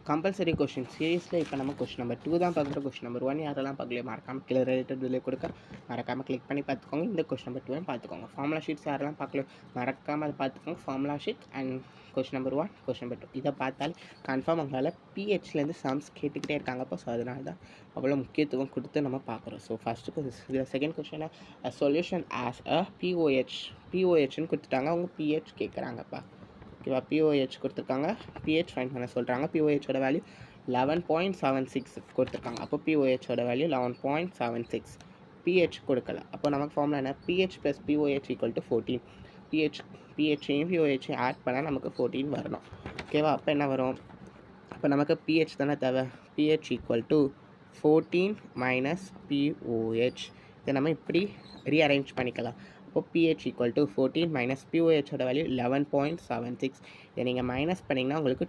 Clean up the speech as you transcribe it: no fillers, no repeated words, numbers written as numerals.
Compulsory question சீரிஸில் இப்போ நம்ம கொஷின் நம்பர் 2 தான் பார்க்குறோம். கொஷின் நம்பர் 1 யாரெல்லாம் பார்க்கலையோ மறக்காமல் கீழே ரிலேட்டட் வீடியோ கொடுக்க மறக்காமல் கிளிக் பண்ணி பார்த்துக்கோங்க. இந்த கொஷின் நம்பர் 2 பார்த்துக்கோங்க. ஃபார்முலா ஷீட்ஸ் யாரெல்லாம் பார்க்கலையோ மறக்காமல் அதை பார்த்துக்கோங்க. Formula sheet and question number 1, question number 2 இதை பார்த்தால் கன்ஃபார்ம் உங்களால் பிஹெச்லேருந்து சம்ஸ் கேட்டுக்கிட்டே இருக்காங்கப்போ. ஸோ அதனால தான் அவ்வளோ முக்கியத்துவம் கொடுத்து நம்ம பார்க்குறோம். ஸோ ஃபஸ்ட்டு செகண்ட் கொஷினை சொல்யூஷன் ஆஸ் அ பிஓஹெச்னு கொடுத்துட்டாங்க. அவங்க பிஹெச் கேட்குறாங்கப்பா. ஓகேவா, பிஓஹெச் கொடுத்துருக்காங்க, பிஹெச் ஃபைன் பண்ண சொல்கிறாங்க. பிஓஹெச்சோட வேல்யூ 11.76 கொடுத்துருக்காங்க. அப்போ பிஓஹெச்சோட வேல்யூ 11.76. பிஹெச் கொடுக்கல. அப்போ நமக்கு ஃபார்முலா என்ன? PH plus pOH equal to 14. பிஹெச்சையும் பிஓஹெச்சையும் ஆட் பண்ணால் நமக்கு 14 வரணும். ஓகேவா, அப்போ என்ன வரும்? அப்போ நமக்கு பிஹெச் தானே தேவை. PH equal to 14 minus pOH. இதை நம்ம இப்படி ரீஅரேஞ்ச் பண்ணிக்கலாம். அப்போ பிஹெச் ஈக்குவல் டு 14 மைனஸ் பிஓஹெச்சோட வேல்யூ 11.76. இதை நீங்கள் மைனஸ் பண்ணிங்கன்னா உங்களுக்கு